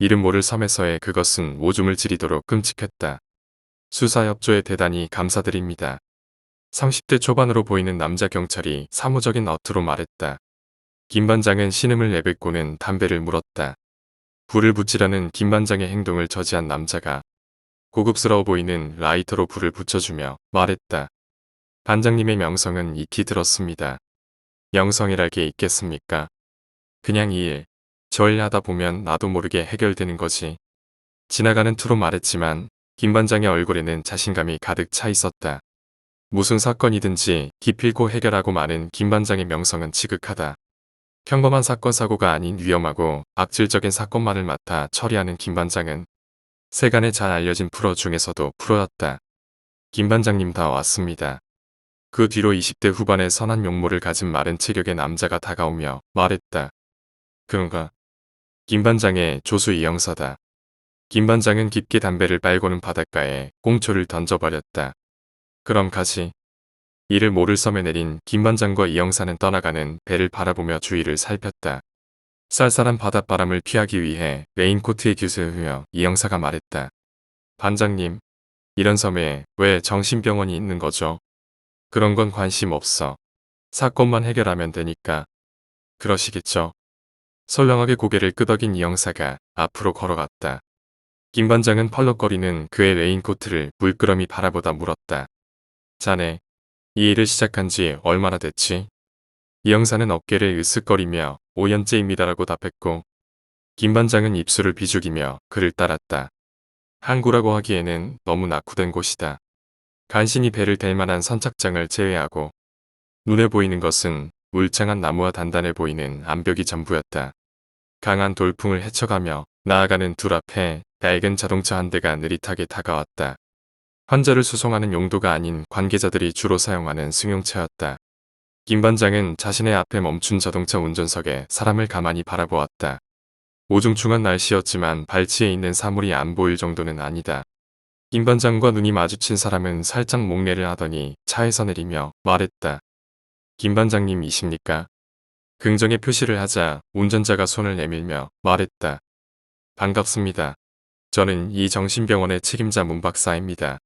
이름 모를 섬에서의 그것은 오줌을 지리도록 끔찍했다. 수사 협조에 대단히 감사드립니다. 30대 초반으로 보이는 남자 경찰이 사무적인 어투로 말했다. 김 반장은 신음을 내뱉고는 담배를 물었다. 불을 붙이려는 김 반장의 행동을 저지한 남자가 고급스러워 보이는 라이터로 불을 붙여주며 말했다. 반장님의 명성은 익히 들었습니다. 명성이랄 게 있겠습니까? 그냥 이 일, 저 일 하다 보면 나도 모르게 해결되는 거지. 지나가는 투로 말했지만 김 반장의 얼굴에는 자신감이 가득 차 있었다. 무슨 사건이든지 기필코 해결하고 마는 김 반장의 명성은 지극하다. 평범한 사건 사고가 아닌 위험하고 악질적인 사건만을 맡아 처리하는 김 반장은 세간에 잘 알려진 프로 중에서도 프로였다. 김 반장님 다 왔습니다. 그 뒤로 20대 후반의 선한 용모를 가진 마른 체격의 남자가 다가오며 말했다. 그런가? 김 반장의 조수 이영사다. 김 반장은 깊게 담배를 빨고는 바닷가에 꽁초를 던져버렸다. 그럼 가시. 이를 모를 섬에 내린 김 반장과 이영사는 떠나가는 배를 바라보며 주위를 살폈다. 쌀쌀한 바닷바람을 피하기 위해 레인코트에 깃을 흐며 이영사가 말했다. 반장님, 이런 섬에 왜 정신병원이 있는 거죠? 그런 건 관심 없어. 사건만 해결하면 되니까. 그러시겠죠? 설렁하게 고개를 끄덕인 이영사가 앞으로 걸어갔다. 김 반장은 펄럭거리는 그의 레인코트를 물끄러미 바라보다 물었다. 자네, 이 일을 시작한 지 얼마나 됐지? 이영사는 어깨를 으쓱거리며 5년째입니다라고 답했고 김 반장은 입술을 비죽이며 그를 따랐다. 항구라고 하기에는 너무 낙후된 곳이다. 간신히 배를 댈 만한 선착장을 제외하고 눈에 보이는 것은 울창한 나무와 단단해 보이는 암벽이 전부였다. 강한 돌풍을 헤쳐가며 나아가는 둘 앞에 낡은 자동차 한 대가 느릿하게 다가왔다. 환자를 수송하는 용도가 아닌 관계자들이 주로 사용하는 승용차였다. 김 반장은 자신의 앞에 멈춘 자동차 운전석에 사람을 가만히 바라보았다. 우중충한 날씨였지만 발치에 있는 사물이 안 보일 정도는 아니다. 김 반장과 눈이 마주친 사람은 살짝 목례를 하더니 차에서 내리며 말했다. 김 반장님이십니까? 긍정의 표시를 하자 운전자가 손을 내밀며 말했다. 반갑습니다. 저는 이 정신병원의 책임자 문 박사입니다.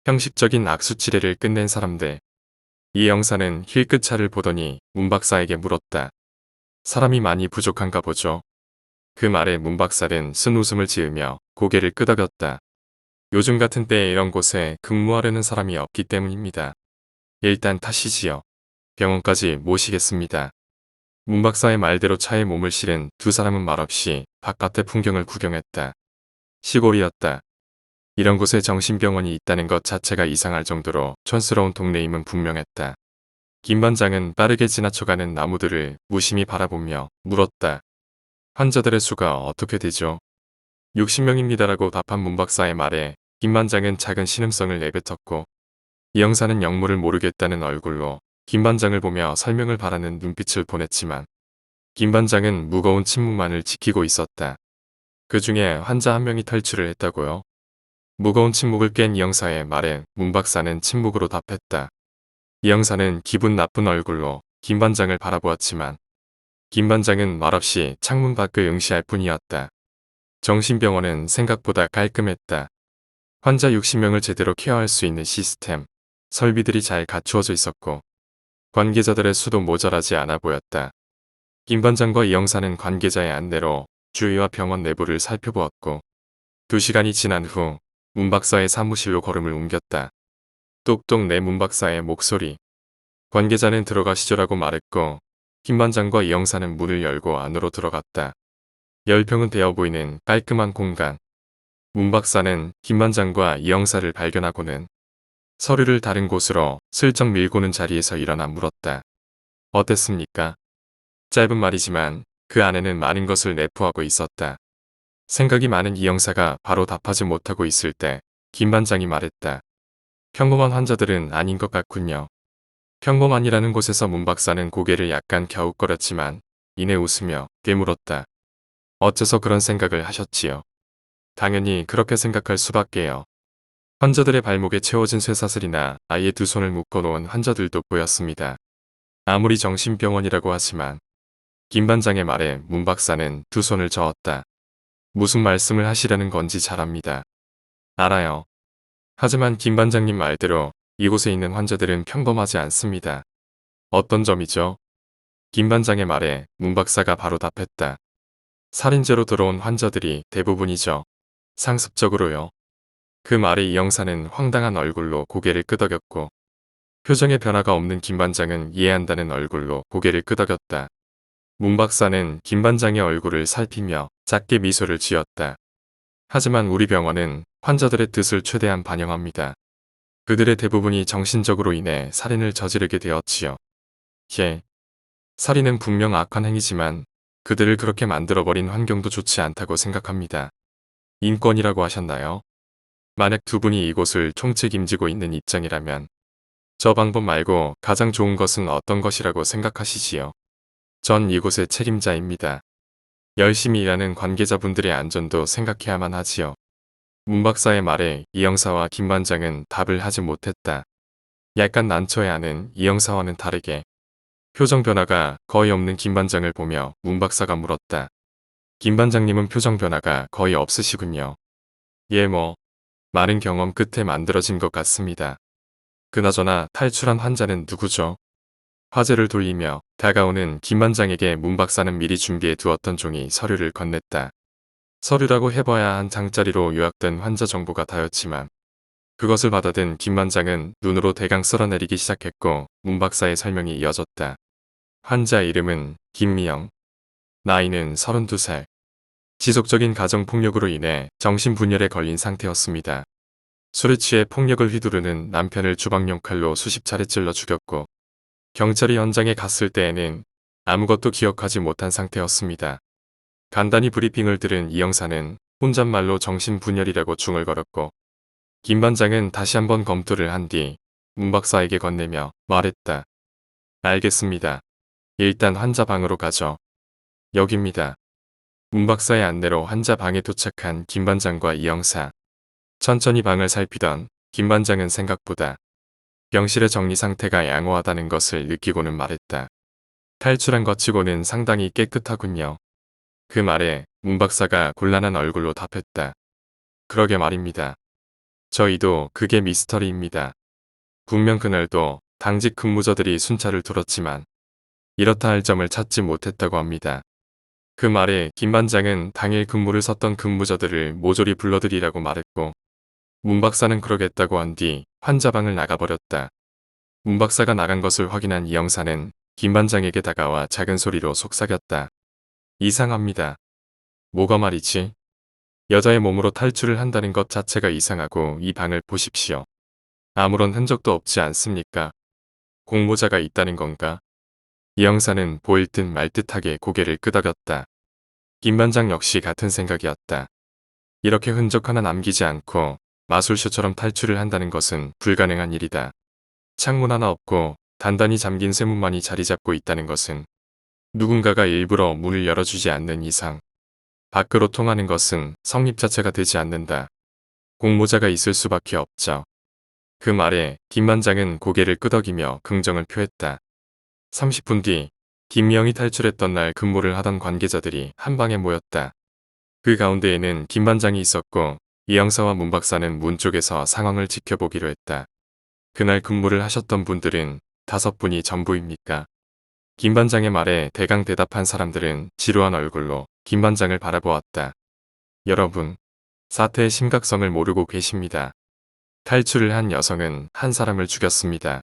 형식적인 악수치레를 끝낸 사람들. 이 영사는 힐끗 차를 보더니 문 박사에게 물었다. 사람이 많이 부족한가 보죠. 그 말에 문 박사는 쓴 웃음을 지으며 고개를 끄덕였다. 요즘 같은 때에 이런 곳에 근무하려는 사람이 없기 때문입니다. 일단 타시지요. 병원까지 모시겠습니다. 문 박사의 말대로 차에 몸을 실은 두 사람은 말없이 바깥의 풍경을 구경했다. 시골이었다. 이런 곳에 정신병원이 있다는 것 자체가 이상할 정도로 촌스러운 동네임은 분명했다. 김 반장은 빠르게 지나쳐가는 나무들을 무심히 바라보며 물었다. 환자들의 수가 어떻게 되죠? 60명입니다라고 답한 문 박사의 말에 김 반장은 작은 신음성을 내뱉었고 이 영사는 영문을 모르겠다는 얼굴로 김 반장을 보며 설명을 바라는 눈빛을 보냈지만 김 반장은 무거운 침묵만을 지키고 있었다. 그 중에 환자 한 명이 탈출을 했다고요? 무거운 침묵을 깬 이 영사의 말에 문 박사는 침묵으로 답했다. 이 영사는 기분 나쁜 얼굴로 김 반장을 바라보았지만 김 반장은 말없이 창문 밖을 응시할 뿐이었다. 정신병원은 생각보다 깔끔했다. 환자 60명을 제대로 케어할 수 있는 시스템, 설비들이 잘 갖추어져 있었고 관계자들의 수도 모자라지 않아 보였다. 김 반장과 이 영사는 관계자의 안내로 주위와 병원 내부를 살펴보았고 2시간이 지난 후 문 박사의 사무실로 걸음을 옮겼다. 똑똑 내 문 박사의 목소리. 관계자는 들어가시죠라고 말했고 김 반장과 이 영사는 문을 열고 안으로 들어갔다. 열평은 되어 보이는 깔끔한 공간. 문 박사는 김 반장과 이 영사를 발견하고는 서류를 다른 곳으로 슬쩍 밀고는 자리에서 일어나 물었다. 어땠습니까? 짧은 말이지만 그 안에는 많은 것을 내포하고 있었다. 생각이 많은 이 영사가 바로 답하지 못하고 있을 때 김 반장이 말했다. 평범한 환자들은 아닌 것 같군요. 평범한이라는 곳에서 문 박사는 고개를 약간 갸웃거렸지만 이내 웃으며 깨물었다. 어째서 그런 생각을 하셨지요? 당연히 그렇게 생각할 수밖에요. 환자들의 발목에 채워진 쇠사슬이나 아예 두 손을 묶어놓은 환자들도 보였습니다. 아무리 정신병원이라고 하지만 김 반장의 말에 문 박사는 두 손을 저었다. 무슨 말씀을 하시려는 건지 잘 압니다. 알아요. 하지만 김 반장님 말대로 이곳에 있는 환자들은 평범하지 않습니다. 어떤 점이죠? 김 반장의 말에 문 박사가 바로 답했다. 살인죄로 들어온 환자들이 대부분이죠. 상습적으로요. 그 말에 이 형사는 황당한 얼굴로 고개를 끄덕였고 표정에 변화가 없는 김 반장은 이해한다는 얼굴로 고개를 끄덕였다. 문 박사는 김 반장의 얼굴을 살피며 작게 미소를 지었다. 하지만 우리 병원은 환자들의 뜻을 최대한 반영합니다. 그들의 대부분이 정신적으로 인해 살인을 저지르게 되었지요. 살인은 분명 악한 행위지만 그들을 그렇게 만들어버린 환경도 좋지 않다고 생각합니다. 인권이라고 하셨나요? 만약 두 분이 이곳을 총책임지고 있는 입장이라면 저 방법 말고 가장 좋은 것은 어떤 것이라고 생각하시지요? 전 이곳의 책임자입니다. 열심히 일하는 관계자분들의 안전도 생각해야만 하지요. 문 박사의 말에 이 형사와 김 반장은 답을 하지 못했다. 약간 난처해하는 이 형사와는 다르게 표정 변화가 거의 없는 김 반장을 보며 문 박사가 물었다. 김 반장님은 표정 변화가 거의 없으시군요. 예 많은 경험 끝에 만들어진 것 같습니다. 그나저나 탈출한 환자는 누구죠? 화제를 돌리며 다가오는 김 반장에게 문 박사는 미리 준비해 두었던 종이 서류를 건넸다. 서류라고 해봐야 한 장짜리로 요약된 환자 정보가 다였지만 그것을 받아든 김 반장은 눈으로 대강 쓸어내리기 시작했고 문 박사의 설명이 이어졌다. 환자 이름은 김미영. 나이는 32살. 지속적인 가정폭력으로 인해 정신분열에 걸린 상태였습니다. 술에 취해 폭력을 휘두르는 남편을 주방용 칼로 수십 차례 찔러 죽였고 경찰이 현장에 갔을 때에는 아무것도 기억하지 못한 상태였습니다. 간단히 브리핑을 들은 이 형사는 혼잣말로 정신분열이라고 중얼거렸고 김 반장은 다시 한번 검토를 한 뒤 문 박사에게 건네며 말했다. 알겠습니다. 일단 환자 방으로 가죠. 여기입니다. 문 박사의 안내로 환자 방에 도착한 김 반장과 이 형사. 천천히 방을 살피던 김 반장은 생각보다 병실의 정리 상태가 양호하다는 것을 느끼고는 말했다. 탈출한 것 치고는 상당히 깨끗하군요. 그 말에 문 박사가 곤란한 얼굴로 답했다. 그러게 말입니다. 저희도 그게 미스터리입니다. 분명 그날도 당직 근무자들이 순찰을 돌았지만 이렇다 할 점을 찾지 못했다고 합니다. 그 말에 김 반장은 당일 근무를 섰던 근무자들을 모조리 불러들이라고 말했고 문 박사는 그러겠다고 한 뒤 환자방을 나가버렸다. 문 박사가 나간 것을 확인한 이 형사는 김 반장에게 다가와 작은 소리로 속삭였다. 이상합니다. 뭐가 말이지? 여자의 몸으로 탈출을 한다는 것 자체가 이상하고 이 방을 보십시오. 아무런 흔적도 없지 않습니까? 공모자가 있다는 건가? 이 형사는 보일 듯 말 듯하게 고개를 끄덕였다. 김 반장 역시 같은 생각이었다. 이렇게 흔적 하나 남기지 않고 마술쇼처럼 탈출을 한다는 것은 불가능한 일이다. 창문 하나 없고 단단히 잠긴 쇠문만이 자리 잡고 있다는 것은 누군가가 일부러 문을 열어주지 않는 이상 밖으로 통하는 것은 성립 자체가 되지 않는다. 공모자가 있을 수밖에 없죠. 그 말에 김 반장은 고개를 끄덕이며 긍정을 표했다. 30분 뒤 김미영이 탈출했던 날 근무를 하던 관계자들이 한 방에 모였다. 그 가운데에는 김 반장이 있었고 이 형사와 문 박사는 문 쪽에서 상황을 지켜보기로 했다. 그날 근무를 하셨던 분들은 5분이 전부입니까? 김 반장의 말에 대강 대답한 사람들은 지루한 얼굴로 김 반장을 바라보았다. 여러분, 사태의 심각성을 모르고 계십니다. 탈출을 한 여성은 한 사람을 죽였습니다.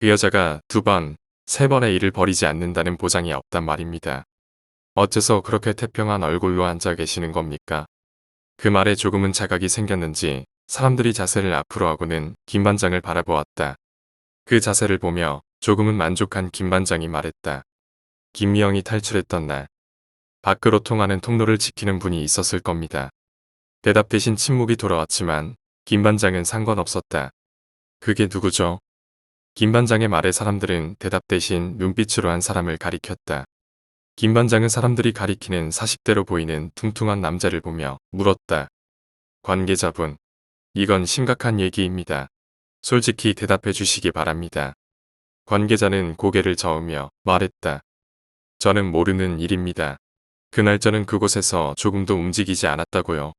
그 여자가 2번, 3번의 일을 벌이지 않는다는 보장이 없단 말입니다. 어째서 그렇게 태평한 얼굴로 앉아 계시는 겁니까? 그 말에 조금은 자각이 생겼는지 사람들이 자세를 앞으로 하고는 김 반장을 바라보았다. 그 자세를 보며 조금은 만족한 김 반장이 말했다. 김미영이 탈출했던 날 밖으로 통하는 통로를 지키는 분이 있었을 겁니다. 대답 대신 침묵이 돌아왔지만 김 반장은 상관없었다. 그게 누구죠? 김 반장의 말에 사람들은 대답 대신 눈빛으로 한 사람을 가리켰다. 김 반장은 사람들이 가리키는 40대로 보이는 퉁퉁한 남자를 보며 물었다. 관계자분, 이건 심각한 얘기입니다. 솔직히 대답해 주시기 바랍니다. 관계자는 고개를 저으며 말했다. 저는 모르는 일입니다. 그날 저는 그곳에서 조금도 움직이지 않았다고요.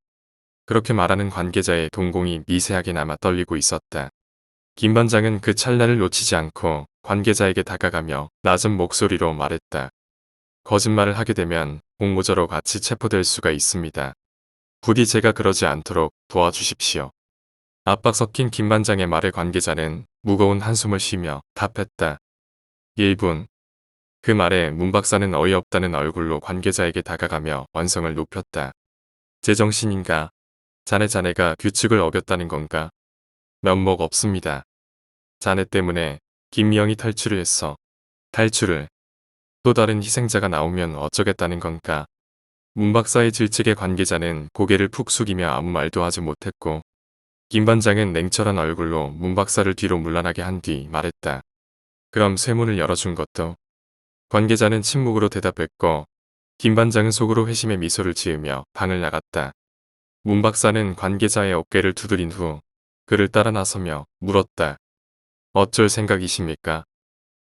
그렇게 말하는 관계자의 동공이 미세하게나마 떨리고 있었다. 김 반장은 그 찰나를 놓치지 않고 관계자에게 다가가며 낮은 목소리로 말했다. 거짓말을 하게 되면 공모자로 같이 체포될 수가 있습니다. 부디 제가 그러지 않도록 도와주십시오. 압박 섞인 김 반장의 말에 관계자는 무거운 한숨을 쉬며 답했다. 1분. 그 말에 문 박사는 어이없다는 얼굴로 관계자에게 다가가며 언성을 높였다. 제정신인가? 자네가 규칙을 어겼다는 건가? 면목 없습니다. 자네 때문에 김미영이 탈출을 했어. 탈출을. 또 다른 희생자가 나오면 어쩌겠다는 건가? 문 박사의 질책에 관계자는 고개를 푹 숙이며 아무 말도 하지 못했고 김 반장은 냉철한 얼굴로 문 박사를 뒤로 물러나게 한 뒤 말했다. 그럼 쇠문을 열어준 것도. 관계자는 침묵으로 대답했고 김 반장은 속으로 회심의 미소를 지으며 방을 나갔다. 문 박사는 관계자의 어깨를 두드린 후 그를 따라 나서며 물었다. 어쩔 생각이십니까?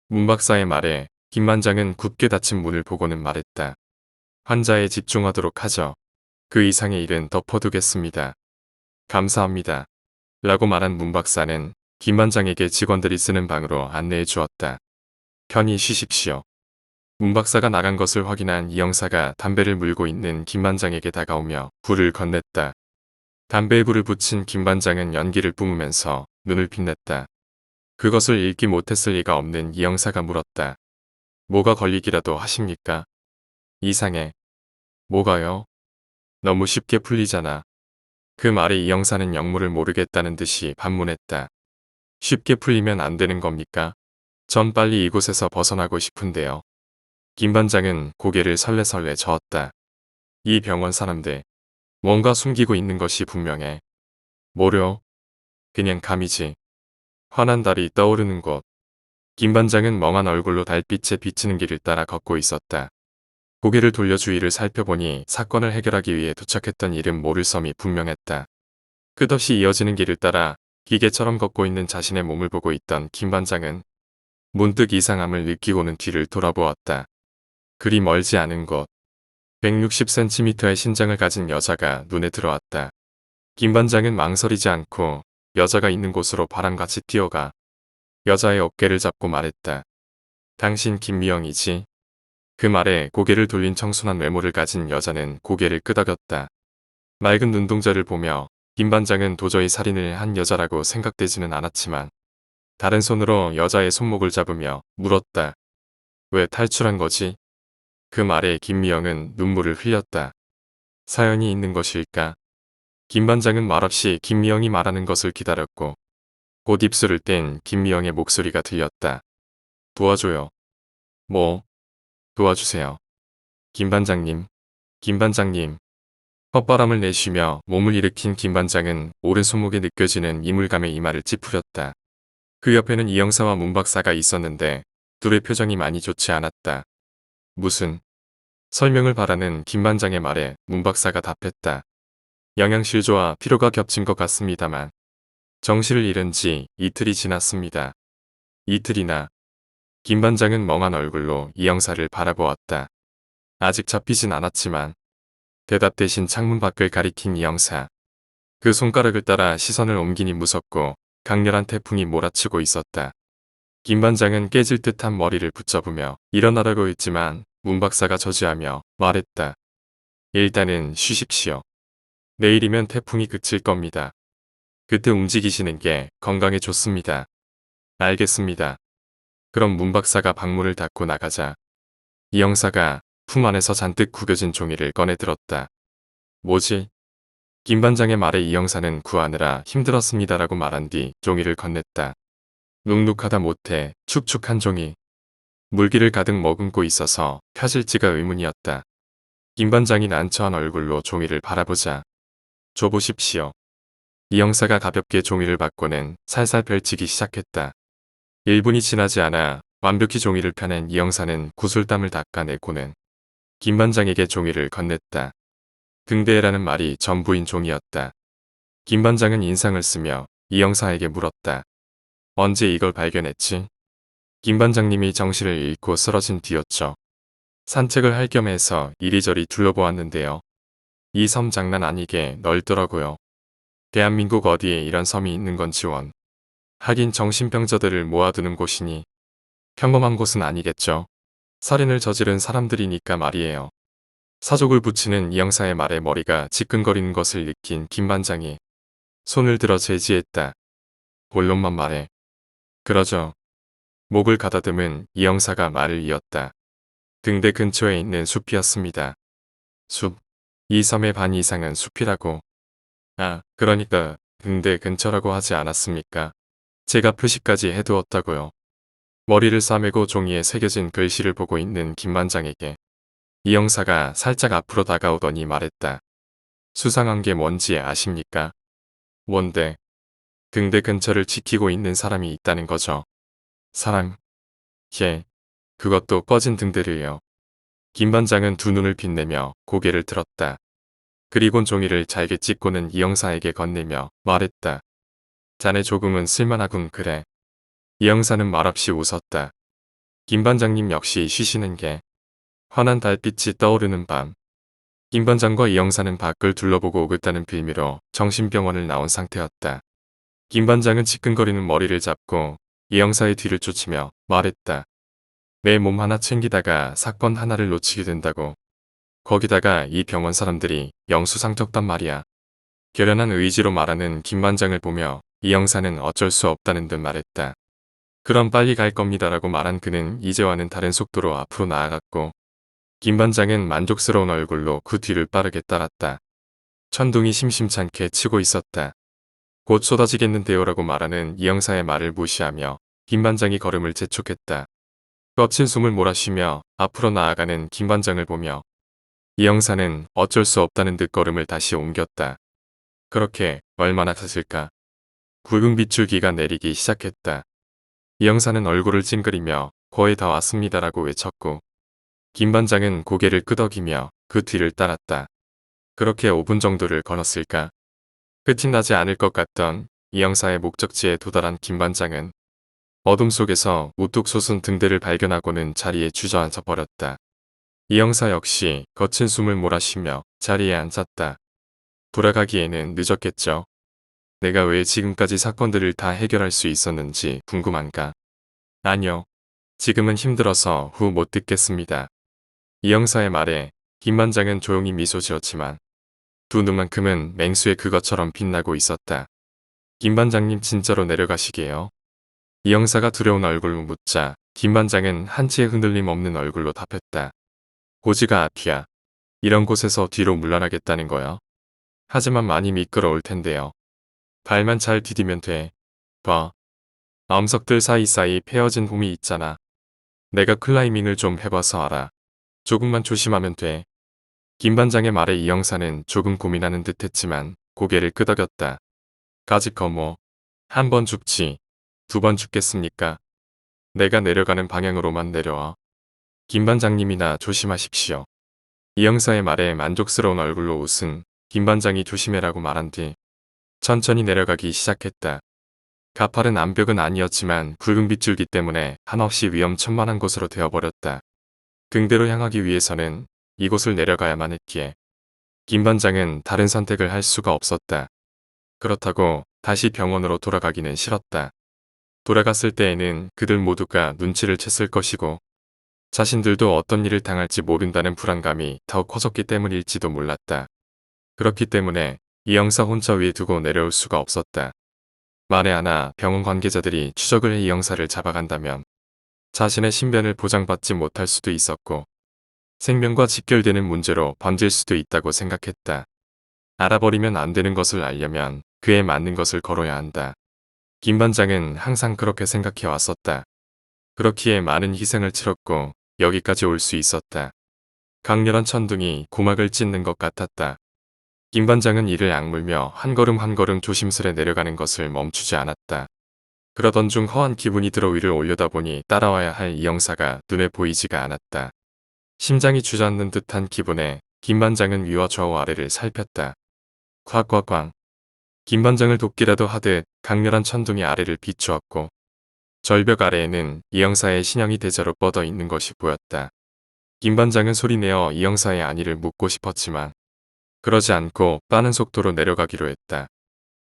문 박사의 말에 김 반장은 굳게 닫힌 문을 보고는 말했다. 환자에 집중하도록 하죠. 그 이상의 일은 덮어두겠습니다. 감사합니다. 라고 말한 문 박사는 김 반장에게 직원들이 쓰는 방으로 안내해 주었다. 편히 쉬십시오. 문 박사가 나간 것을 확인한 이 형사가 담배를 물고 있는 김 반장에게 다가오며 불을 건넸다. 담배에 불을 붙인 김 반장은 연기를 뿜으면서 눈을 빛냈다. 그것을 읽지 못했을 리가 없는 이 형사가 물었다. 뭐가 걸리기라도 하십니까? 이상해. 뭐가요? 너무 쉽게 풀리잖아. 그 말에 이 형사는 영문을 모르겠다는 듯이 반문했다. 쉽게 풀리면 안 되는 겁니까? 전 빨리 이곳에서 벗어나고 싶은데요. 김 반장은 고개를 설레설레 저었다. 이 병원 사람들. 뭔가 숨기고 있는 것이 분명해. 뭐려? 그냥 감이지. 환한 달이 떠오르는 곳. 김 반장은 멍한 얼굴로 달빛에 비치는 길을 따라 걷고 있었다. 고개를 돌려 주위를 살펴보니 사건을 해결하기 위해 도착했던 이름 모를 섬이 분명했다. 끝없이 이어지는 길을 따라 기계처럼 걷고 있는 자신의 몸을 보고 있던 김 반장은 문득 이상함을 느끼고는 뒤를 돌아보았다. 그리 멀지 않은 곳. 160cm의 신장을 가진 여자가 눈에 들어왔다. 김 반장은 망설이지 않고 여자가 있는 곳으로 바람같이 뛰어가 여자의 어깨를 잡고 말했다. 당신 김미영이지? 그 말에 고개를 돌린 청순한 외모를 가진 여자는 고개를 끄덕였다. 맑은 눈동자를 보며 김 반장은 도저히 살인을 한 여자라고 생각되지는 않았지만 다른 손으로 여자의 손목을 잡으며 물었다. 왜 탈출한 거지? 그 말에 김미영은 눈물을 흘렸다. 사연이 있는 것일까? 김 반장은 말없이 김미영이 말하는 것을 기다렸고 곧 입술을 뗀 김미영의 목소리가 들렸다. 도와줘요. 뭐? 도와주세요. 김 반장님. 김 반장님. 헛바람을 내쉬며 몸을 일으킨 김 반장은 오른손목에 느껴지는 이물감의 이마를 찌푸렸다. 그 옆에는 이 형사와 문 박사가 있었는데 둘의 표정이 많이 좋지 않았다. 무슨 설명을 바라는 김 반장의 말에 문 박사가 답했다. 영양실조와 피로가 겹친 것 같습니다만 정신을 잃은 지 이틀이 지났습니다. 이틀이나. 김 반장은 멍한 얼굴로 이 형사를 바라보았다. 아직 잡히진 않았지만 대답 대신 창문 밖을 가리킨 이 형사. 그 손가락을 따라 시선을 옮기니 무섭고 강렬한 태풍이 몰아치고 있었다. 김 반장은 깨질 듯한 머리를 붙잡으며 일어나려고 했지만 문 박사가 저지하며 말했다. 일단은 쉬십시오. 내일이면 태풍이 그칠 겁니다. 그때 움직이시는 게 건강에 좋습니다. 알겠습니다. 그럼 문 박사가 방문을 닫고 나가자 이 형사가 품 안에서 잔뜩 구겨진 종이를 꺼내 들었다. 뭐지? 김 반장의 말에 이 형사는 구하느라 힘들었습니다라고 말한 뒤 종이를 건넸다. 눅눅하다 못해 축축한 종이. 물기를 가득 머금고 있어서 펴질지가 의문이었다. 김 반장이 난처한 얼굴로 종이를 바라보자. 줘보십시오. 이 형사가 가볍게 종이를 받고는 살살 펼치기 시작했다. 1분이 지나지 않아 완벽히 종이를 펴낸 이 형사는 구슬땀을 닦아내고는 김 반장에게 종이를 건넸다. 등대라는 말이 전부인 종이었다. 김 반장은 인상을 쓰며 이 형사에게 물었다. 언제 이걸 발견했지? 김 반장님이 정신을 잃고 쓰러진 뒤였죠. 산책을 할 겸 해서 이리저리 둘러보았는데요. 이 섬 장난 아니게 넓더라고요. 대한민국 어디에 이런 섬이 있는 건지 원. 하긴 정신병자들을 모아두는 곳이니 평범한 곳은 아니겠죠. 살인을 저지른 사람들이니까 말이에요. 사족을 붙이는 이 형사의 말에 머리가 지끈거리는 것을 느낀 김 반장이 손을 들어 제지했다. 본론만 말해. 그러죠. 목을 가다듬은 이 형사가 말을 이었다. 등대 근처에 있는 숲이었습니다. 숲. 이 섬의 반 이상은 숲이라고. 아, 그러니까 등대 근처라고 하지 않았습니까? 제가 표시까지 해두었다고요. 머리를 싸매고 종이에 새겨진 글씨를 보고 있는 김 반장에게 이 형사가 살짝 앞으로 다가오더니 말했다. 수상한 게 뭔지 아십니까? 뭔데? 등대 근처를 지키고 있는 사람이 있다는 거죠. 사람? 예. 그것도 꺼진 등대를요. 김 반장은 두 눈을 빛내며 고개를 들었다. 그리곤 종이를 잘게 찢고는 이 형사에게 건네며 말했다. 자네 조금은 쓸만하군 그래. 이 형사는 말없이 웃었다. 김 반장님 역시 쉬시는 게. 환한 달빛이 떠오르는 밤. 김 반장과 이 형사는 밖을 둘러보고 오겠다는 빌미로 정신병원을 나온 상태였다. 김 반장은 지끈거리는 머리를 잡고 이 형사의 뒤를 쫓으며 말했다. 내 몸 하나 챙기다가 사건 하나를 놓치게 된다고. 거기다가 이 병원 사람들이 영수상쩍단 말이야. 결연한 의지로 말하는 김 반장을 보며 이 형사는 어쩔 수 없다는 듯 말했다. 그럼 빨리 갈 겁니다라고 말한 그는 이제와는 다른 속도로 앞으로 나아갔고 김 반장은 만족스러운 얼굴로 그 뒤를 빠르게 따랐다. 천둥이 심심찮게 치고 있었다. 곧 쏟아지겠는데요라고 말하는 이 형사의 말을 무시하며 김 반장이 걸음을 재촉했다. 껍친 숨을 몰아쉬며 앞으로 나아가는 김 반장을 보며 이 형사는 어쩔 수 없다는 듯 걸음을 다시 옮겼다. 그렇게 얼마나 탔을까? 굵은 빗줄기가 내리기 시작했다. 이 형사는 얼굴을 찡그리며 거의 다 왔습니다라고 외쳤고 김 반장은 고개를 끄덕이며 그 뒤를 따랐다. 그렇게 5분 정도를 걸었을까? 끝이 나지 않을 것 같던 이 형사의 목적지에 도달한 김 반장은 어둠 속에서 우뚝 솟은 등대를 발견하고는 자리에 주저앉아 버렸다. 이 형사 역시 거친 숨을 몰아쉬며 자리에 앉았다. 돌아가기에는 늦었겠죠. 내가 왜 지금까지 사건들을 다 해결할 수 있었는지 궁금한가? 아니요. 지금은 힘들어서 후 못 듣겠습니다. 이 형사의 말에 김 반장은 조용히 미소 지었지만 두 눈만큼은 맹수의 그것처럼 빛나고 있었다. 김 반장님 진짜로 내려가시게요? 이 형사가 두려운 얼굴로 묻자 김 반장은 한치의 흔들림 없는 얼굴로 답했다. 고지가 앞이야. 이런 곳에서 뒤로 물러나겠다는 거야. 하지만 많이 미끄러울 텐데요. 발만 잘 디디면 돼. 봐. 암석들 사이사이 패어진 홈이 있잖아. 내가 클라이밍을 좀 해봐서 알아. 조금만 조심하면 돼. 김 반장의 말에 이 형사는 조금 고민하는 듯 했지만 고개를 끄덕였다. 까짓거 뭐. 한 번 죽지. 두 번 죽겠습니까? 내가 내려가는 방향으로만 내려와. 김 반장님이나 조심하십시오. 이 형사의 말에 만족스러운 얼굴로 웃은 김 반장이 조심해라고 말한 뒤 천천히 내려가기 시작했다. 가파른 암벽은 아니었지만 붉은 빗줄기 때문에 한없이 위험천만한 곳으로 되어버렸다. 등대로 향하기 위해서는 이곳을 내려가야만 했기에 김 반장은 다른 선택을 할 수가 없었다. 그렇다고 다시 병원으로 돌아가기는 싫었다. 돌아갔을 때에는 그들 모두가 눈치를 챘을 것이고 자신들도 어떤 일을 당할지 모른다는 불안감이 더 커졌기 때문일지도 몰랐다. 그렇기 때문에 이 형사 혼자 위에 두고 내려올 수가 없었다. 만에 하나 병원 관계자들이 추적을 해 이 형사를 잡아간다면 자신의 신변을 보장받지 못할 수도 있었고 생명과 직결되는 문제로 번질 수도 있다고 생각했다. 알아버리면 안 되는 것을 알려면 그에 맞는 것을 걸어야 한다. 김 반장은 항상 그렇게 생각해 왔었다. 그렇기에 많은 희생을 치렀고 여기까지 올 수 있었다. 강렬한 천둥이 고막을 찢는 것 같았다. 김 반장은 이를 악물며 한 걸음 한 걸음 조심스레 내려가는 것을 멈추지 않았다. 그러던 중 허한 기분이 들어 위를 올려다보니 따라와야 할 이 형사가 눈에 보이지가 않았다. 심장이 주저앉는 듯한 기분에 김 반장은 위와 좌우 아래를 살폈다. 콱콱쾅. 김 반장을 돕기라도 하듯 강렬한 천둥이 아래를 비추었고 절벽 아래에는 이 형사의 신형이 대자로 뻗어 있는 것이 보였다. 김 반장은 소리내어 이 형사의 안위를 묻고 싶었지만 그러지 않고 빠른 속도로 내려가기로 했다.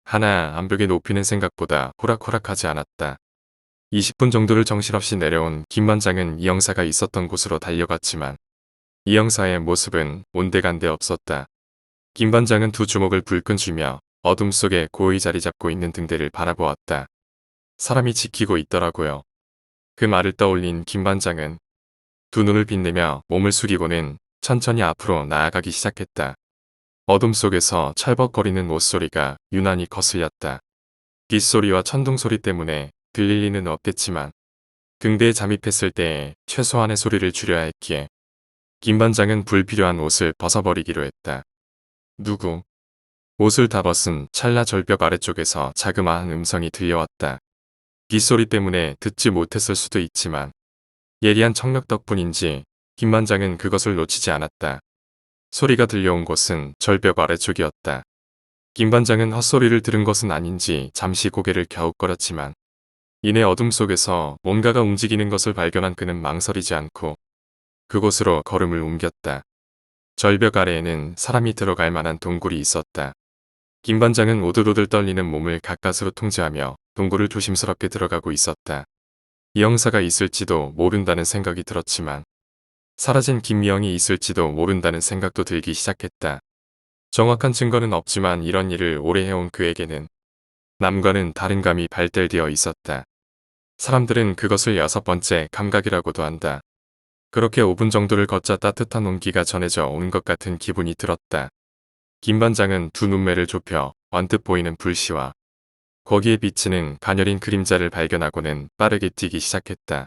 하나 암벽에 높이는 생각보다 호락호락하지 않았다. 20분 정도를 정신없이 내려온 김 반장은 이 형사가 있었던 곳으로 달려갔지만 이 형사의 모습은 온데간데 없었다. 김 반장은 두 주먹을 불끈 쥐며 어둠 속에 고의 자리 잡고 있는 등대를 바라보았다. 사람이 지키고 있더라고요. 그 말을 떠올린 김 반장은 두 눈을 빛내며 몸을 숙이고는 천천히 앞으로 나아가기 시작했다. 어둠 속에서 철벅거리는 옷소리가 유난히 거슬렸다. 빗소리와 천둥소리 때문에 들릴 리는 없겠지만 등대에 잠입했을 때에 최소한의 소리를 줄여야 했기에 김 반장은 불필요한 옷을 벗어버리기로 했다. 누구? 옷을 다 벗은 찰나 절벽 아래쪽에서 자그마한 음성이 들려왔다. 빗소리 때문에 듣지 못했을 수도 있지만 예리한 청력 덕분인지 김 반장은 그것을 놓치지 않았다. 소리가 들려온 곳은 절벽 아래쪽이었다. 김 반장은 헛소리를 들은 것은 아닌지 잠시 고개를 갸웃거렸지만 이내 어둠 속에서 뭔가가 움직이는 것을 발견한 그는 망설이지 않고 그곳으로 걸음을 옮겼다. 절벽 아래에는 사람이 들어갈 만한 동굴이 있었다. 김 반장은 오들오들 떨리는 몸을 가까스로 통제하며 동굴을 조심스럽게 들어가고 있었다. 이 형사가 있을지도 모른다는 생각이 들었지만 사라진 김미영이 있을지도 모른다는 생각도 들기 시작했다. 정확한 증거는 없지만 이런 일을 오래 해온 그에게는 남과는 다른 감이 발달되어 있었다. 사람들은 그것을 6번째 감각이라고도 한다. 그렇게 5분 정도를 걷자 따뜻한 온기가 전해져 오는 것 같은 기분이 들었다. 김 반장은 두 눈매를 좁혀 언뜻 보이는 불씨와 거기에 비치는 가녀린 그림자를 발견하고는 빠르게 뛰기 시작했다.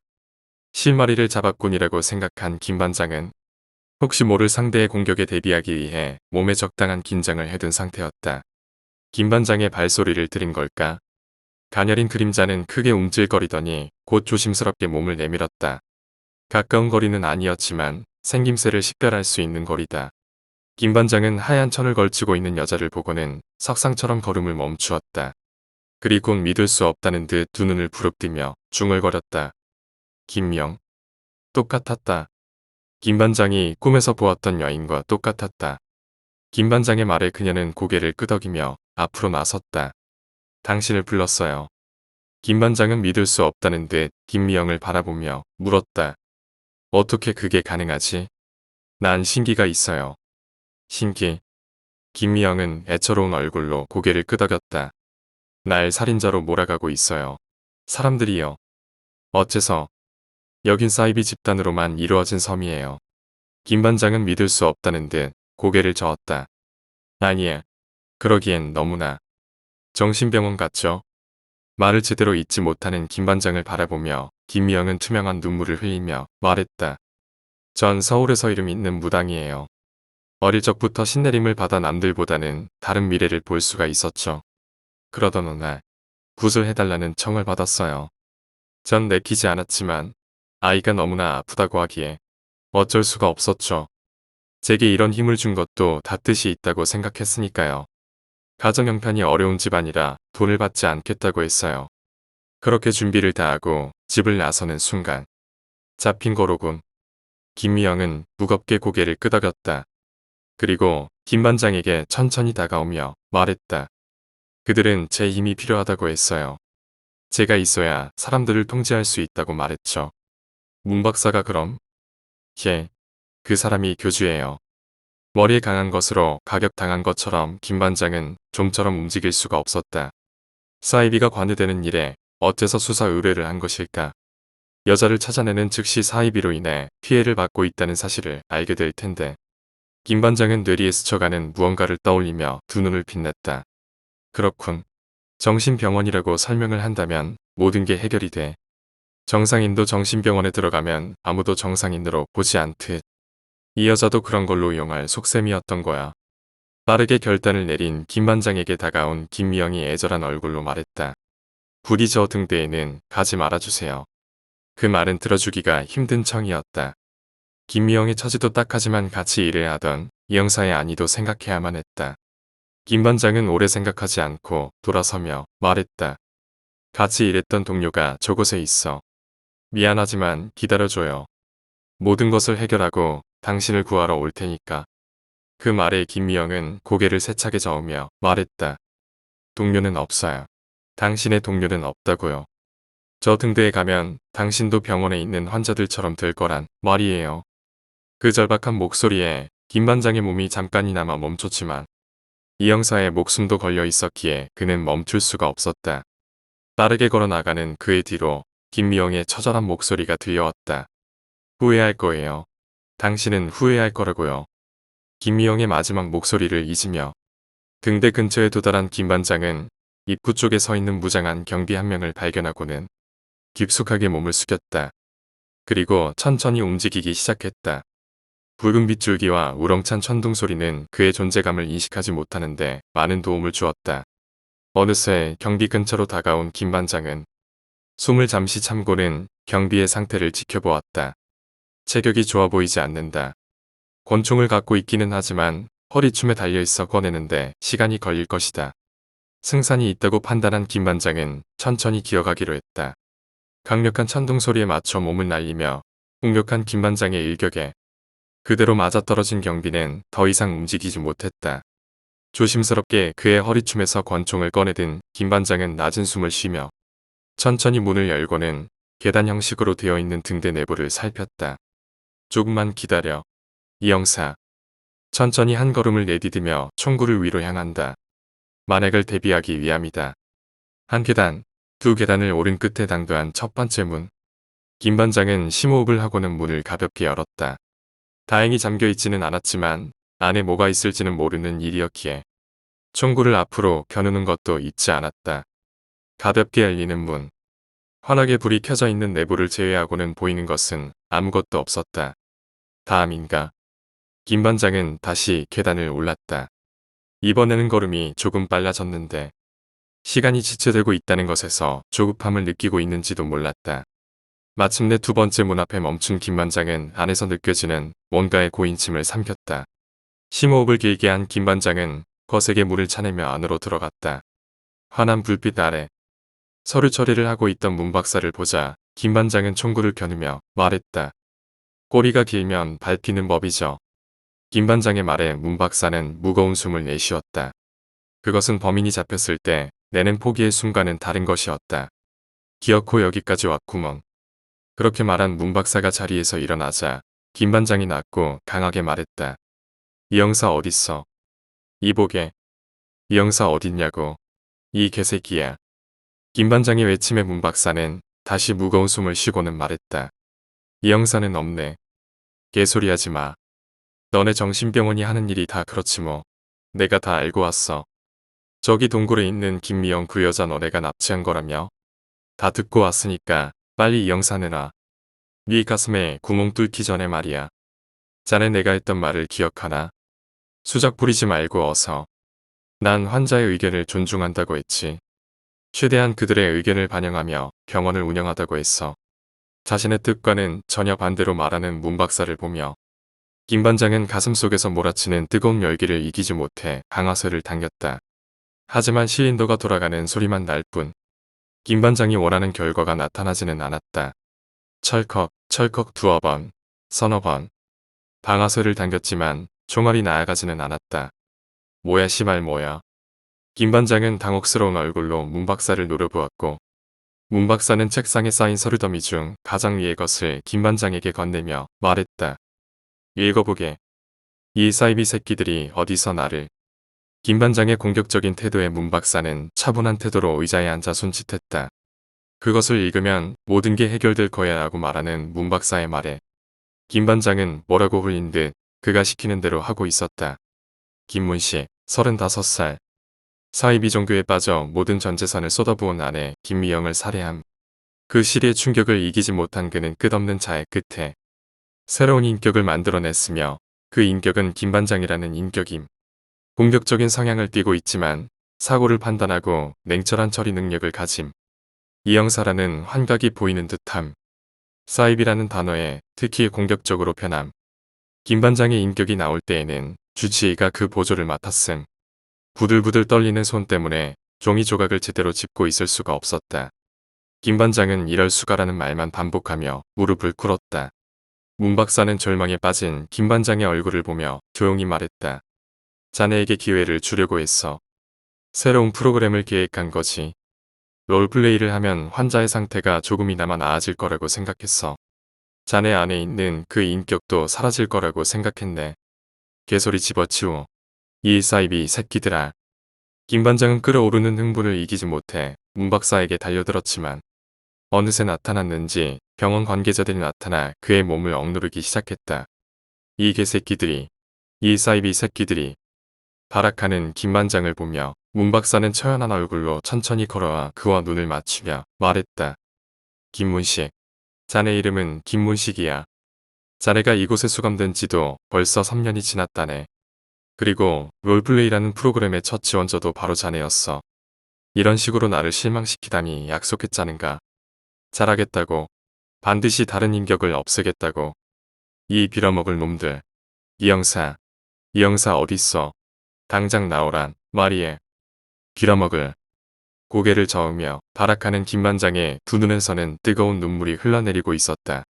실마리를 잡았군이라고 생각한 김 반장은 혹시 모를 상대의 공격에 대비하기 위해 몸에 적당한 긴장을 해둔 상태였다. 김 반장의 발소리를 들은 걸까? 가녀린 그림자는 크게 움찔거리더니 곧 조심스럽게 몸을 내밀었다. 가까운 거리는 아니었지만 생김새를 식별할 수 있는 거리다. 김 반장은 하얀 천을 걸치고 있는 여자를 보고는 석상처럼 걸음을 멈추었다. 그리고 믿을 수 없다는 듯 두 눈을 부릅뜨며 중얼거렸다. 김명. 똑같았다. 김 반장이 꿈에서 보았던 여인과 똑같았다. 김 반장의 말에 그녀는 고개를 끄덕이며 앞으로 나섰다. 당신을 불렀어요. 김 반장은 믿을 수 없다는 듯 김미영을 바라보며 물었다. 어떻게 그게 가능하지? 난 신기가 있어요. 신기. 김미영은 애처로운 얼굴로 고개를 끄덕였다. 날 살인자로 몰아가고 있어요. 사람들이요. 어째서? 여긴 사이비 집단으로만 이루어진 섬이에요. 김 반장은 믿을 수 없다는 듯 고개를 저었다. 아니야. 그러기엔 너무나 정신병원 같죠? 말을 제대로 잊지 못하는 김 반장을 바라보며 김미영은 투명한 눈물을 흘리며 말했다. 전 서울에서 이름 있는 무당이에요. 어릴 적부터 신내림을 받아 남들보다는 다른 미래를 볼 수가 있었죠. 그러던 어느 날 굿을 해달라는 청을 받았어요. 전 내키지 않았지만 아이가 너무나 아프다고 하기에 어쩔 수가 없었죠. 제게 이런 힘을 준 것도 다 뜻이 있다고 생각했으니까요. 가정 형편이 어려운 집안이라 돈을 받지 않겠다고 했어요. 그렇게 준비를 다하고 집을 나서는 순간 잡힌 거로군. 김미영은 무겁게 고개를 끄덕였다. 그리고 김 반장에게 천천히 다가오며 말했다. 그들은 제 힘이 필요하다고 했어요. 제가 있어야 사람들을 통제할 수 있다고 말했죠. 문 박사가 그럼? 그 사람이 교주예요. 머리에 강한 것으로 가격당한 것처럼 김 반장은 좀처럼 움직일 수가 없었다. 사이비가 관여되는 일에 어째서 수사 의뢰를 한 것일까? 여자를 찾아내는 즉시 사이비로 인해 피해를 받고 있다는 사실을 알게 될 텐데. 김 반장은 뇌리에 스쳐가는 무언가를 떠올리며 두 눈을 빛냈다. 그렇군. 정신병원이라고 설명을 한다면 모든 게 해결이 돼. 정상인도 정신병원에 들어가면 아무도 정상인으로 보지 않듯. 이 여자도 그런 걸로 이용할 속셈이었던 거야. 빠르게 결단을 내린 김 반장에게 다가온 김미영이 애절한 얼굴로 말했다. 불이 저 등대에는 가지 말아주세요. 그 말은 들어주기가 힘든 청이었다. 김미영의 처지도 딱하지만 같이 일을 하던 이 형사의 안위도 생각해야만 했다. 김 반장은 오래 생각하지 않고 돌아서며 말했다. 같이 일했던 동료가 저곳에 있어. 미안하지만 기다려줘요. 모든 것을 해결하고 당신을 구하러 올 테니까. 그 말에 김미영은 고개를 세차게 저으며 말했다. 동료는 없어요. 당신의 동료는 없다고요. 저 등대에 가면 당신도 병원에 있는 환자들처럼 될 거란 말이에요. 그 절박한 목소리에 김 반장의 몸이 잠깐이나마 멈췄지만 이 형사의 목숨도 걸려 있었기에 그는 멈출 수가 없었다. 빠르게 걸어 나가는 그의 뒤로 김미영의 처절한 목소리가 들려왔다. 후회할 거예요. 당신은 후회할 거라고요. 김미영의 마지막 목소리를 잊으며 등대 근처에 도달한 김 반장은 입구 쪽에 서 있는 무장한 경비 한 명을 발견하고는 깊숙하게 몸을 숙였다. 그리고 천천히 움직이기 시작했다. 붉은 빗줄기와 우렁찬 천둥 소리는 그의 존재감을 인식하지 못하는데 많은 도움을 주었다. 어느새 경비 근처로 다가온 김 반장은 숨을 잠시 참고는 경비의 상태를 지켜보았다. 체격이 좋아 보이지 않는다. 권총을 갖고 있기는 하지만 허리춤에 달려있어 꺼내는데 시간이 걸릴 것이다. 승산이 있다고 판단한 김 반장은 천천히 기어가기로 했다. 강력한 천둥 소리에 맞춰 몸을 날리며 공격한 김 반장의 일격에 그대로 맞아떨어진 경비는 더 이상 움직이지 못했다. 조심스럽게 그의 허리춤에서 권총을 꺼내든 김 반장은 낮은 숨을 쉬며 천천히 문을 열고는 계단 형식으로 되어 있는 등대 내부를 살폈다. 조금만 기다려. 이 형사. 천천히 한 걸음을 내디디며 총구를 위로 향한다. 만약을 대비하기 위함이다. 한 계단, 두 계단을 오른 끝에 당도한 첫 번째 문. 김 반장은 심호흡을 하고는 문을 가볍게 열었다. 다행히 잠겨있지는 않았지만 안에 뭐가 있을지는 모르는 일이었기에 총구를 앞으로 겨누는 것도 잊지 않았다. 가볍게 열리는 문. 환하게 불이 켜져 있는 내부를 제외하고는 보이는 것은 아무것도 없었다. 다음인가. 김 반장은 다시 계단을 올랐다. 이번에는 걸음이 조금 빨라졌는데 시간이 지체되고 있다는 것에서 조급함을 느끼고 있는지도 몰랐다. 마침내 두 번째 문 앞에 멈춘 김 반장은 안에서 느껴지는 뭔가의 고인침을 삼켰다. 심호흡을 길게 한 김 반장은 거세게 물을 차내며 안으로 들어갔다. 환한 불빛 아래 서류 처리를 하고 있던 문 박사를 보자 김 반장은 총구를 겨누며 말했다. 꼬리가 길면 밟히는 법이죠. 김 반장의 말에 문 박사는 무거운 숨을 내쉬었다. 그것은 범인이 잡혔을 때 내는 포기의 순간은 다른 것이었다. 기어코 여기까지 왔구먼. 그렇게 말한 문 박사가 자리에서 일어나자 김 반장이 낮고 강하게 말했다. 이 형사 어딨어? 이보게. 이 형사 어딨냐고. 이 개새끼야. 김 반장의 외침에 문 박사는 다시 무거운 숨을 쉬고는 말했다. 이 형사는 없네. 개소리하지 마. 너네 정신병원이 하는 일이 다 그렇지 뭐. 내가 다 알고 왔어. 저기 동굴에 있는 김미영 그 여자 너네가 납치한 거라며? 다 듣고 왔으니까 빨리 이 형사 내놔. 네 가슴에 구멍 뚫기 전에 말이야. 자네 내가 했던 말을 기억하나? 수작 부리지 말고 어서. 난 환자의 의견을 존중한다고 했지. 최대한 그들의 의견을 반영하며 병원을 운영하다고 했어. 자신의 뜻과는 전혀 반대로 말하는 문 박사를 보며 김 반장은 가슴속에서 몰아치는 뜨거운 열기를 이기지 못해 방아쇠를 당겼다. 하지만 실린더가 돌아가는 소리만 날 뿐. 김 반장이 원하는 결과가 나타나지는 않았다. 철컥, 철컥 두어 번, 서너 번. 방아쇠를 당겼지만 총알이 나아가지는 않았다. 뭐야 시발 뭐야. 김 반장은 당혹스러운 얼굴로 문 박사를 노려보았고 문 박사는 책상에 쌓인 서류더미 중 가장 위의 것을 김 반장에게 건네며 말했다. 읽어보게. 이 사이비 새끼들이 어디서 나를. 김 반장의 공격적인 태도에 문 박사는 차분한 태도로 의자에 앉아 손짓했다. 그것을 읽으면 모든 게 해결될 거야 라고 말하는 문 박사의 말에 김 반장은 뭐라고 홀린 듯 그가 시키는 대로 하고 있었다. 김문식, 35살. 사이비 종교에 빠져 모든 전 재산을 쏟아부은 아내 김미영을 살해함. 그 시리의 충격을 이기지 못한 그는 끝없는 자해 끝에 새로운 인격을 만들어냈으며 그 인격은 김 반장이라는 인격임. 공격적인 성향을 띠고 있지만 사고를 판단하고 냉철한 처리 능력을 가짐. 이 형사라는 환각이 보이는 듯함. 사이비라는 단어에 특히 공격적으로 변함. 김 반장의 인격이 나올 때에는 주치의가 그 보조를 맡았음. 부들부들 떨리는 손 때문에 종이 조각을 제대로 짚고 있을 수가 없었다. 김 반장은 이럴 수가라는 말만 반복하며 무릎을 꿇었다. 문 박사는 절망에 빠진 김 반장의 얼굴을 보며 조용히 말했다. 자네에게 기회를 주려고 했어. 새로운 프로그램을 계획한 거지. 롤플레이를 하면 환자의 상태가 조금이나마 나아질 거라고 생각했어. 자네 안에 있는 그 인격도 사라질 거라고 생각했네. 개소리 집어치워. 이 사이비 새끼들아. 김 반장은 끓어오르는 흥분을 이기지 못해 문 박사에게 달려들었지만 어느새 나타났는지 병원 관계자들이 나타나 그의 몸을 억누르기 시작했다. 이 개새끼들이, 이 사이비 새끼들이. 발악하는 김 반장을 보며 문 박사는 처연한 얼굴로 천천히 걸어와 그와 눈을 맞추며 말했다. 김문식. 자네 이름은 김문식이야. 자네가 이곳에 수감된 지도 벌써 3년이 지났다네. 그리고 롤플레이라는 프로그램의 첫 지원자도 바로 자네였어. 이런 식으로 나를 실망시키다니 약속했자는가. 잘하겠다고. 반드시 다른 인격을 없애겠다고. 이 빌어먹을 놈들. 이 형사 어딨어. 당장 나오란 말이에. 빌어먹을. 고개를 저으며 발악하는 김 반장의 두 눈에서는 뜨거운 눈물이 흘러내리고 있었다.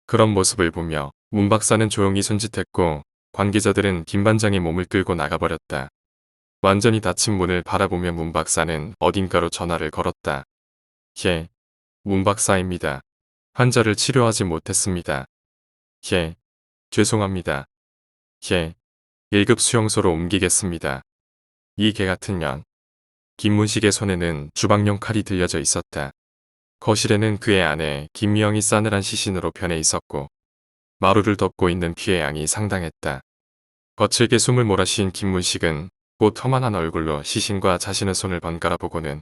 그런 모습을 보며 문 박사는 조용히 손짓했고 관계자들은 김 반장의 몸을 끌고 나가버렸다. 완전히 닫힌 문을 바라보며 문 박사는 어딘가로 전화를 걸었다. 예, 문 박사입니다. 환자를 치료하지 못했습니다. 예, 죄송합니다. 예, 1급 수용소로 옮기겠습니다. 이 개같은 년. 김문식의 손에는 주방용 칼이 들려져 있었다. 거실에는 그의 아내 김미영이 싸늘한 시신으로 변해 있었고 마루를 덮고 있는 피의 양이 상당했다. 거칠게 숨을 몰아쉬인 김문식은 곧 험한한 얼굴로 시신과 자신의 손을 번갈아 보고는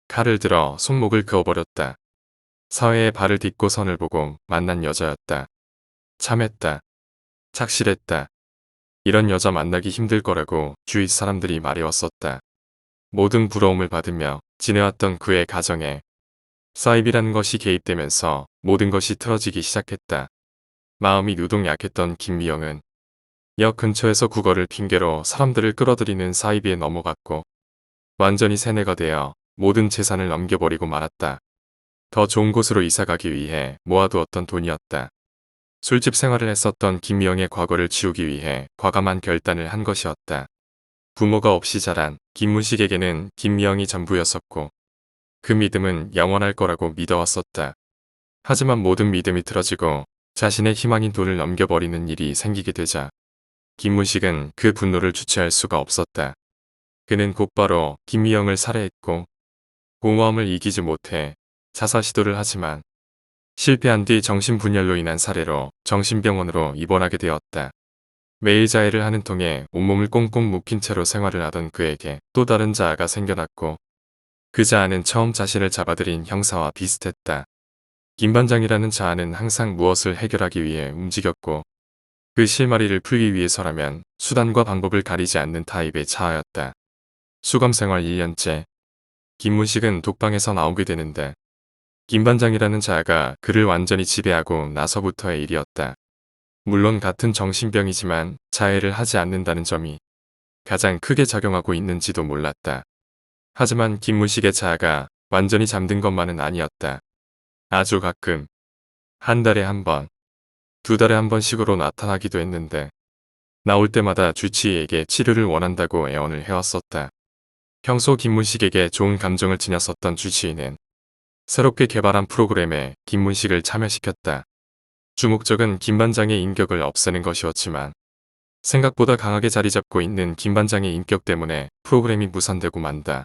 칼을 들어 손목을 그어버렸다. 사회의 발을 딛고 선을 보고 만난 여자였다. 참했다. 착실했다. 이런 여자 만나기 힘들 거라고 주위 사람들이 말해왔었다. 모든 부러움을 받으며 지내왔던 그의 가정에 사이비라는 것이 개입되면서 모든 것이 틀어지기 시작했다. 마음이 유독 약했던 김미영은 역 근처에서 국어를 핑계로 사람들을 끌어들이는 사이비에 넘어갔고 완전히 세뇌가 되어 모든 재산을 넘겨버리고 말았다. 더 좋은 곳으로 이사가기 위해 모아두었던 돈이었다. 술집 생활을 했었던 김미영의 과거를 지우기 위해 과감한 결단을 한 것이었다. 부모가 없이 자란 김문식에게는 김미영이 전부였었고 그 믿음은 영원할 거라고 믿어왔었다. 하지만 모든 믿음이 틀어지고 자신의 희망인 돈을 넘겨버리는 일이 생기게 되자 김문식은 그 분노를 주체할 수가 없었다. 그는 곧바로 김미영을 살해했고 공허함을 이기지 못해 자살 시도를 하지만 실패한 뒤 정신분열로 인한 사례로 정신병원으로 입원하게 되었다. 매일 자해를 하는 통에 온몸을 꽁꽁 묶인 채로 생활을 하던 그에게 또 다른 자아가 생겨났고 그 자아는 처음 자신을 잡아들인 형사와 비슷했다. 김 반장이라는 자아는 항상 무엇을 해결하기 위해 움직였고 그 실마리를 풀기 위해서라면 수단과 방법을 가리지 않는 타입의 자아였다. 수감 생활 1년째. 김문식은 독방에서 나오게 되는데 김 반장이라는 자아가 그를 완전히 지배하고 나서부터의 일이었다. 물론 같은 정신병이지만 자해를 하지 않는다는 점이 가장 크게 작용하고 있는지도 몰랐다. 하지만 김문식의 자아가 완전히 잠든 것만은 아니었다. 아주 가끔 한 달에 한 번, 두 달에 한 번씩으로 나타나기도 했는데 나올 때마다 주치의에게 치료를 원한다고 애원을 해왔었다. 평소 김문식에게 좋은 감정을 지녔었던 주치의는 새롭게 개발한 프로그램에 김문식을 참여시켰다. 주목적은 김 반장의 인격을 없애는 것이었지만 생각보다 강하게 자리 잡고 있는 김 반장의 인격 때문에 프로그램이 무산되고 만다.